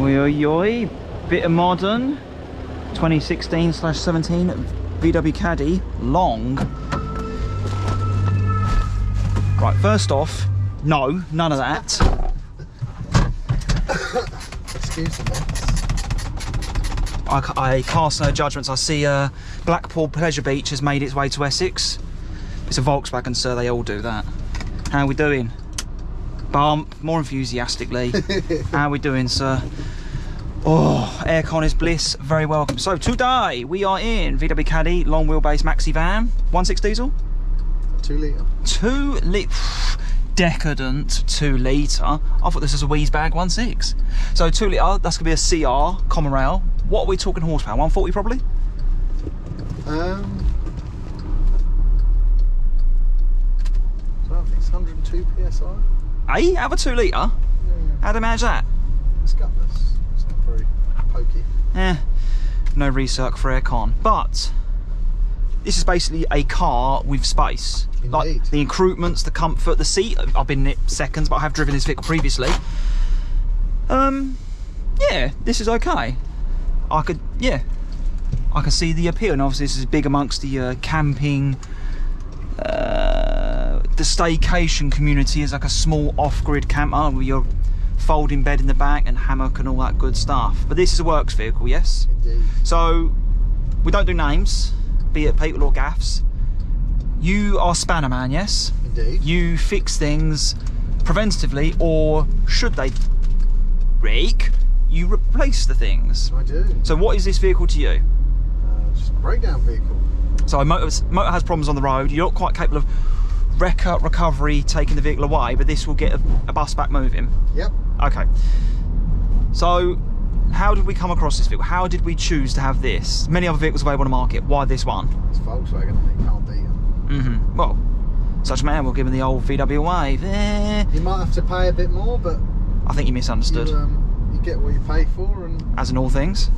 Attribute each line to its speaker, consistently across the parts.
Speaker 1: Oi, oi, oi. Bit of modern. 2016/17 VW Caddy long. Right, first off, no, none of that.
Speaker 2: Excuse me.
Speaker 1: I cast no judgments. I see Blackpool Pleasure Beach has made its way to Essex. It's a Volkswagen, sir. They all do that. How are we doing? Bump, more enthusiastically. How are we doing, sir? Oh, aircon is bliss. Very welcome. So today we are in VW Caddy long wheelbase maxi van, 1.6 diesel.
Speaker 2: 2 litre.
Speaker 1: 2 litre. Decadent 2 litre. I thought this was a Wheeze bag 1.6. So 2 litre. That's gonna be a CR common rail. What are we talking horsepower? 140 probably.
Speaker 2: So I think it's 102 psi.
Speaker 1: Hey, out of a 2 litre?
Speaker 2: Yeah.
Speaker 1: How'd they manage that?
Speaker 2: It's gutless. It's not very pokey.
Speaker 1: No recirc for aircon. But this is basically a car with space.
Speaker 2: Indeed.
Speaker 1: Like the accoutrements, the comfort, the seat. I've been in it seconds, but I have driven this vehicle previously. Yeah, this is okay. I can see the appeal, and obviously this is big amongst the camping, the staycation community. Is like a small off-grid camper with your folding bed in the back and hammock and all that good stuff. But this is a works vehicle, yes?
Speaker 2: Indeed.
Speaker 1: So we don't do names, be it people or gaffs. You are Spanner Man, yes?
Speaker 2: Indeed.
Speaker 1: You fix things preventatively, or should they break, you replace the things.
Speaker 2: I do.
Speaker 1: So what is this vehicle to you?
Speaker 2: Just a breakdown vehicle.
Speaker 1: So a motor has problems on the road. You're not quite capable of recovery, taking the vehicle away, but this will get a bus back moving.
Speaker 2: Yep.
Speaker 1: Okay. So how did we come across this vehicle? How did we choose to have this? Many other vehicles available on the market. Why this one?
Speaker 2: It's Volkswagen, and you can't beat them.
Speaker 1: Well, such a man will give him the old VW wave.
Speaker 2: You might have to pay a bit more, but
Speaker 1: I think you misunderstood.
Speaker 2: you get what you pay for, and
Speaker 1: As in all things.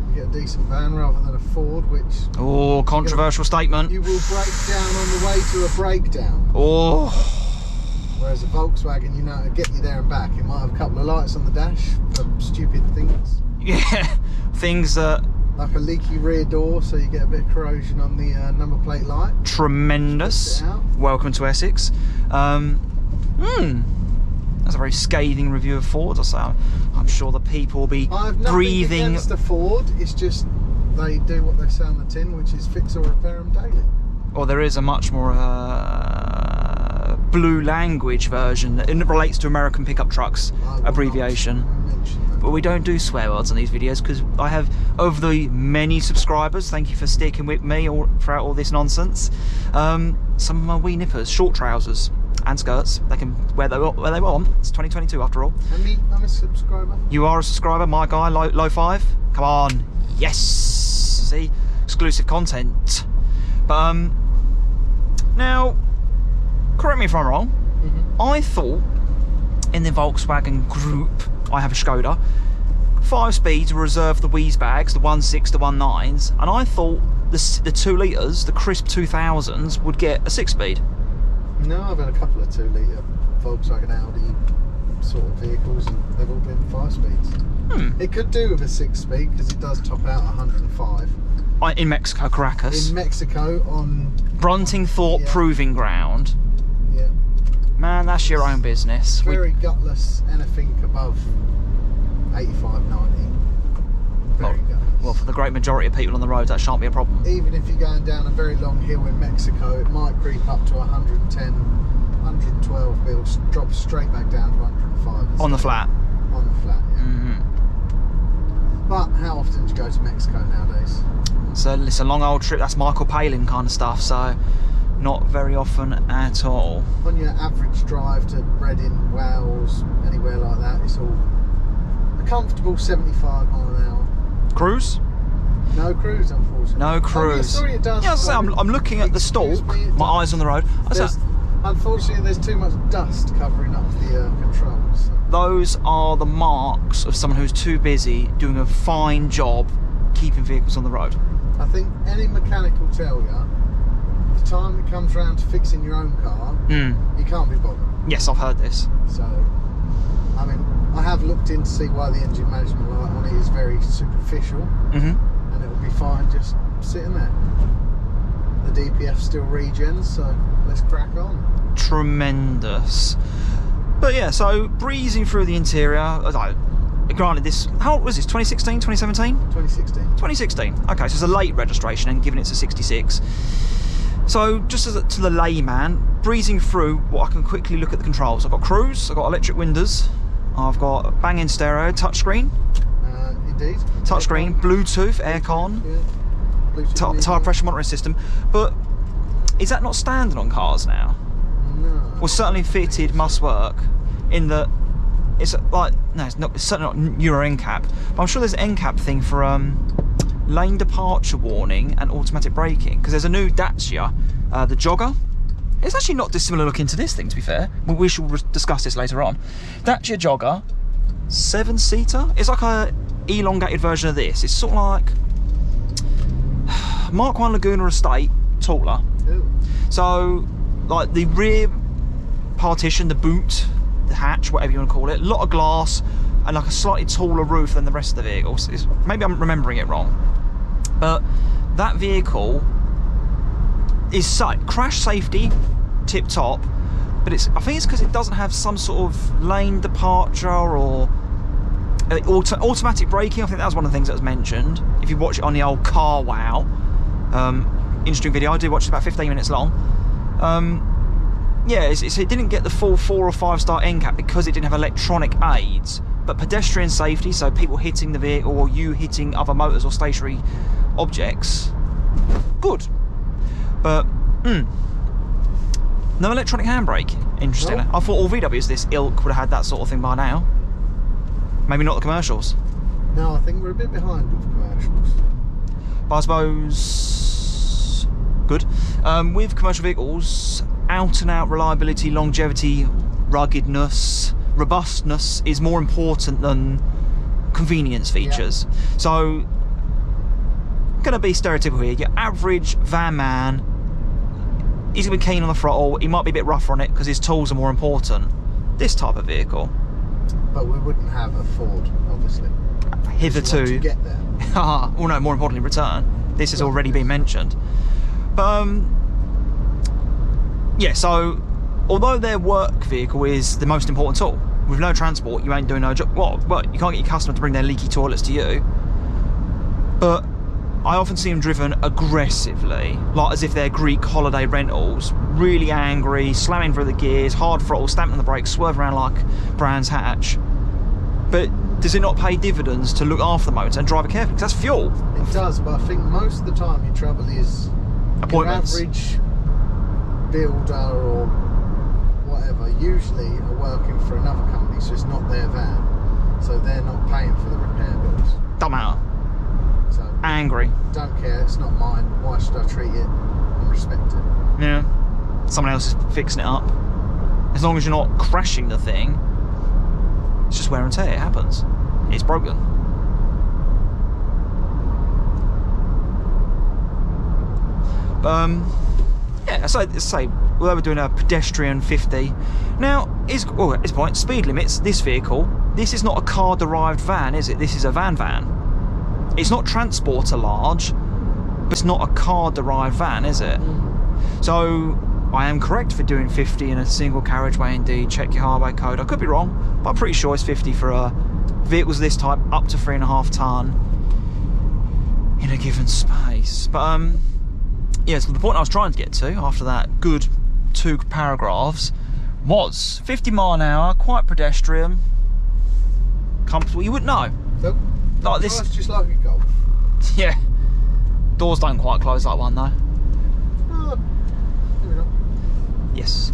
Speaker 2: you get a decent van rather than a Ford, which
Speaker 1: Oh, controversial statement.
Speaker 2: you will break down on the way to a breakdown.
Speaker 1: Oh.
Speaker 2: Whereas a Volkswagen, you know, to get you there and back. It might have a couple of lights on the dash for stupid things.
Speaker 1: Yeah, things that...
Speaker 2: Like a leaky rear door, so you get a bit of corrosion on the number plate light.
Speaker 1: Tremendous.
Speaker 2: Check it out.
Speaker 1: Welcome to Essex. That's a very scathing review of Ford. I'm sure the people will be
Speaker 2: I have nothing
Speaker 1: breathing.
Speaker 2: against the Ford. It's just they do what they say on the tin, which is fix or repair them daily.
Speaker 1: Or there is a much more blue language version that relates to American pickup trucks abbreviation. But we don't do swear words on these videos because I have, of the many subscribers, thank you for sticking with me throughout all this nonsense, some of my wee nippers, short trousers and skirts, they can wear they want. It's 2022 after all.
Speaker 2: I'm a subscriber.
Speaker 1: You are a subscriber, my guy, low 5. Come on, yes. See, exclusive content. But now, correct me if I'm wrong. I thought in the Volkswagen group, I have a Skoda, 5 speeds were reserved for the Wheeze bags, the 1.6, the 1.9s, and I thought the 2 litres, the crisp 2000s, would get a 6-speed.
Speaker 2: No, I've had a couple of 2 litre Volkswagen Audi sort of vehicles, and they've all been 5 speeds. It could do with a 6-speed because it does top out 105.
Speaker 1: In Mexico, Caracas.
Speaker 2: In Mexico on
Speaker 1: Bruntingthorpe Proving Ground.
Speaker 2: Yeah.
Speaker 1: Man, that's your own business.
Speaker 2: Very gutless, anything above 85, 90. Very gutless.
Speaker 1: Well, for the great majority of people on the road, that shan't be a problem.
Speaker 2: Even if you're going down a very long hill in Mexico, it might creep up to 110, 112, but it'll drop straight back down to 105.
Speaker 1: On the flat.
Speaker 2: On the flat, yeah. But how often do you go to Mexico nowadays?
Speaker 1: So it's a long old trip. That's Michael Palin kind of stuff. So not very often at all.
Speaker 2: On your average drive to Reading, Wales, anywhere like that, it's all a comfortable 75 mile an hour.
Speaker 1: Cruise?
Speaker 2: No cruise, unfortunately.
Speaker 1: No cruise.
Speaker 2: Oh, yeah, sorry, it does.
Speaker 1: Yeah, I'm looking at the stalk. My eyes on the road.
Speaker 2: Unfortunately, there's too much dust covering up the controls. So.
Speaker 1: Those are the marks of someone who's too busy doing a fine job keeping vehicles on the road.
Speaker 2: I think any mechanic will tell you, the time it comes around to fixing your own car, you can't be bothered.
Speaker 1: Yes, I've heard this.
Speaker 2: So, I mean, I have looked in to see why the engine management light on it is very superficial, and it will be fine just sitting there. The DPF still regens, so let's crack on.
Speaker 1: Tremendous. But yeah, so breezing through the interior. Granted, this, how old was this? 2016, 2017?
Speaker 2: 2016.
Speaker 1: 2016. Okay, so it's a late registration and given it's a 66. So just to the layman, breezing through what I can quickly look at the controls. I've got cruise, I've got electric windows, I've got banging stereo, touchscreen.
Speaker 2: Indeed.
Speaker 1: Touchscreen, Bluetooth, aircon, tyre pressure monitoring system. But is that not standard on cars now?
Speaker 2: No.
Speaker 1: Well, certainly fitted must work in that it's like, no, it's certainly not Euro NCAP, but I'm sure there's an NCAP thing for lane departure warning and automatic braking, because there's a new Dacia, the Jogger. It's actually not dissimilar looking to this thing, to be fair. We shall discuss this later on. Dacia Jogger, 7-seater. It's like a elongated version of this. It's sort of like Mark 1 Laguna Estate, taller.
Speaker 2: Ooh.
Speaker 1: So, like the rear partition, the boot, the hatch, whatever you want to call it, a lot of glass and like a slightly taller roof than the rest of the vehicles. Maybe I'm remembering it wrong, but that vehicle is crash safety tip top, but I think it's because it doesn't have some sort of lane departure or automatic braking. I think that was one of the things that was mentioned. If you watch it on the old Car Wow interesting video, I do watch it, about 15 minutes long. Yeah, it didn't get the full 4 or 5 star NCAP because it didn't have electronic aids, but pedestrian safety, so people hitting the vehicle or you hitting other motors or stationary objects, good. But no electronic handbrake, interesting. I thought all VWs this ilk would have had that sort of thing by now. Maybe not the commercials.
Speaker 2: No, I think we're a bit behind with commercials.
Speaker 1: But I suppose good. With commercial vehicles, out and out reliability, longevity, ruggedness, robustness is more important than convenience features. Yeah. So, gonna be stereotypical here. Your average van man, he's gonna be keen on the throttle. He might be a bit rougher on it because his tools are more important. This type of vehicle.
Speaker 2: But we wouldn't have a Ford, obviously.
Speaker 1: Hitherto.
Speaker 2: To get there.
Speaker 1: Well, no, more importantly, return. This has already been mentioned. But, yeah, so, although their work vehicle is the most important tool, with no transport, you ain't doing no job. Well, you can't get your customer to bring their leaky toilets to you. But I often see them driven aggressively, like as if they're Greek holiday rentals, really angry, slamming through the gears, hard throttle, stamping on the brakes, swerve around like Brands Hatch. But does it not pay dividends to look after the motor and drive it carefully? Because that's fuel.
Speaker 2: It does, but I think most of the time your trouble is
Speaker 1: appointments.
Speaker 2: Your average builder or whatever usually are working for another company, so it's not their van, so they're not paying for the repair bills.
Speaker 1: Don't matter.
Speaker 2: So
Speaker 1: angry.
Speaker 2: Don't care, it's not mine. Why should I treat it and respect it?
Speaker 1: Yeah. Someone else is fixing it up. As long as you're not crashing the thing, it's just wear and tear. It happens. It's broken. Yeah, so say although we're doing a pedestrian 50. Now, at this point, speed limits, this vehicle, this is not a car-derived van, is it? This is a van. It's not transporter large, but it's not a car-derived van, is it? So, I am correct for doing 50 in a single carriageway indeed. Check your highway code. I could be wrong, but I'm pretty sure it's 50 for vehicles of this type, up to 3.5 tonne in a given space. But, yeah, so the point I was trying to get to after that good 2 paragraphs was 50 mile an hour, quite pedestrian, comfortable. You wouldn't know.
Speaker 2: Nope.
Speaker 1: Like this.
Speaker 2: It's just like a Golf.
Speaker 1: Yeah. Doors don't quite close like one though.
Speaker 2: Maybe not.
Speaker 1: Yes.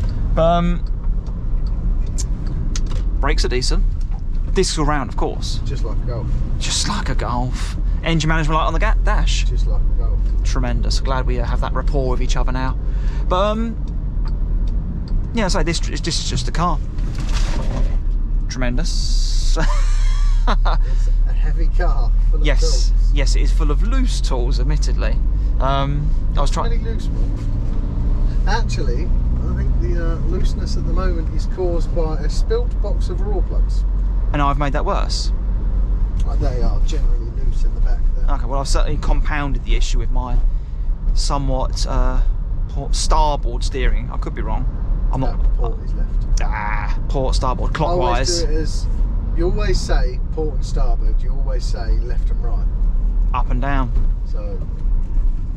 Speaker 1: Brakes are decent. Discs all round, of course.
Speaker 2: Just like a Golf.
Speaker 1: Just like a Golf. Engine management light on the dash.
Speaker 2: Just like a Golf.
Speaker 1: Tremendous. Glad we have that rapport with each other now. But yeah, so this is just a car. Tremendous.
Speaker 2: It's a heavy car full of tools.
Speaker 1: Yes, it is full of loose tools, admittedly. I was trying.
Speaker 2: Many loose ones. Actually, I think the looseness at the moment is caused by a spilt box of raw plugs.
Speaker 1: and I've made that worse.
Speaker 2: They are generally loose in the back there.
Speaker 1: Okay, well I've certainly compounded the issue with my somewhat starboard steering. I could be wrong. I'm not.
Speaker 2: Port is left.
Speaker 1: Port, starboard, clockwise.
Speaker 2: I always do it as, you always say port and starboard, you always say left and right.
Speaker 1: Up and down.
Speaker 2: So,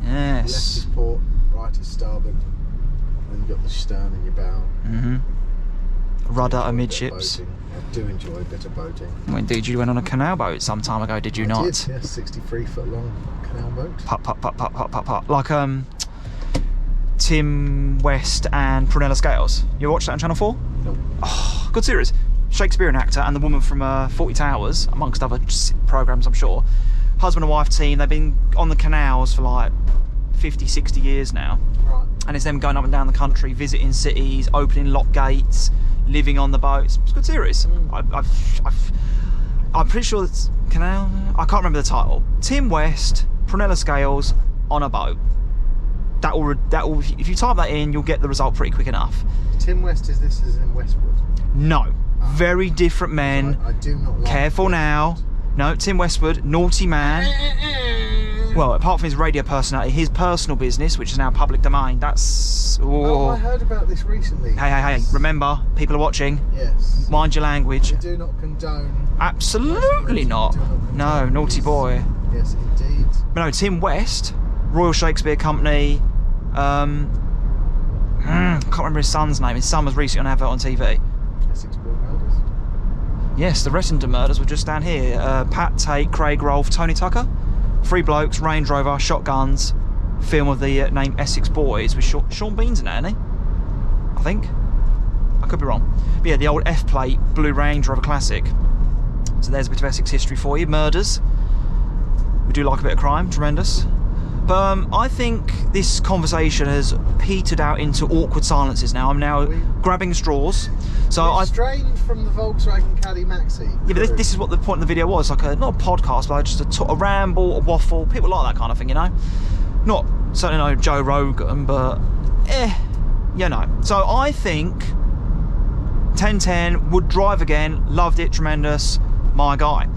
Speaker 1: yes.
Speaker 2: left is port, right is starboard. And then you've got the stern and your bow.
Speaker 1: Mm-hmm. Rudder amidships.
Speaker 2: I do enjoy a bit of boating.
Speaker 1: Well, indeed, you went on a canal boat some time ago, did you not?
Speaker 2: Did, yeah, 63-foot long canal boat.
Speaker 1: Putt. Like Tim West and Prunella Scales. You watched that on Channel 4?
Speaker 2: Nope.
Speaker 1: Oh, good series. Shakespearean actor and the woman from 40 Towers, amongst other programmes, I'm sure. Husband and wife team, they've been on the canals for like 50, 60 years now. Right. And it's them going up and down the country, visiting cities, opening lock gates, living on the boats. It's a good series. I'm pretty sure it's canal. I can't remember the title. Tim West, Prunella Scales on a boat. That will. If you type that in, you'll get the result pretty quick enough.
Speaker 2: Tim West is in Westwood?
Speaker 1: No, very different men.
Speaker 2: I do not like.
Speaker 1: Careful now. No, Tim Westwood, naughty man. Well, apart from his radio personality, his personal business, which is now public domain, that's...
Speaker 2: Oh, I heard about this recently.
Speaker 1: Hey, remember, people are watching.
Speaker 2: Yes.
Speaker 1: Mind your language.
Speaker 2: We do not condone...
Speaker 1: Absolutely not. No, naughty boy.
Speaker 2: Yes, indeed.
Speaker 1: But no, Tim West, Royal Shakespeare Company, can't remember his son's name. His son was recently on an advert on TV.
Speaker 2: Essex Boy Murders.
Speaker 1: Yes, the Ressendon murders were just down here. Pat Tate, Craig Rolfe, Tony Tucker. 3 blokes, Range Rover, shotguns. Film of the name Essex Boys with Sean Bean's in it, isn't he? I think. I could be wrong. But yeah, the old F-plate blue Range Rover classic. So there's a bit of Essex history for you. Murders. We do like a bit of crime. Tremendous. But I think this conversation has petered out into awkward silences now. I'm now grabbing straws. So I
Speaker 2: strained from the Volkswagen Caddy Maxi.
Speaker 1: Yeah, but this is what the point of the video was. Like not a podcast, but just a ramble, a waffle. People like that kind of thing, you know. Not certainly no Joe Rogan, but you know. So I think 1010 would drive again. Loved it, tremendous. My guy.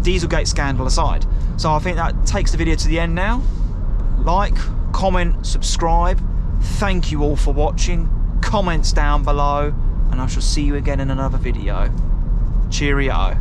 Speaker 1: Dieselgate scandal aside. So I think that takes the video to the end now. Like, comment, subscribe. Thank you all for watching. Comments down below, and I shall see you again in another video. Cheerio.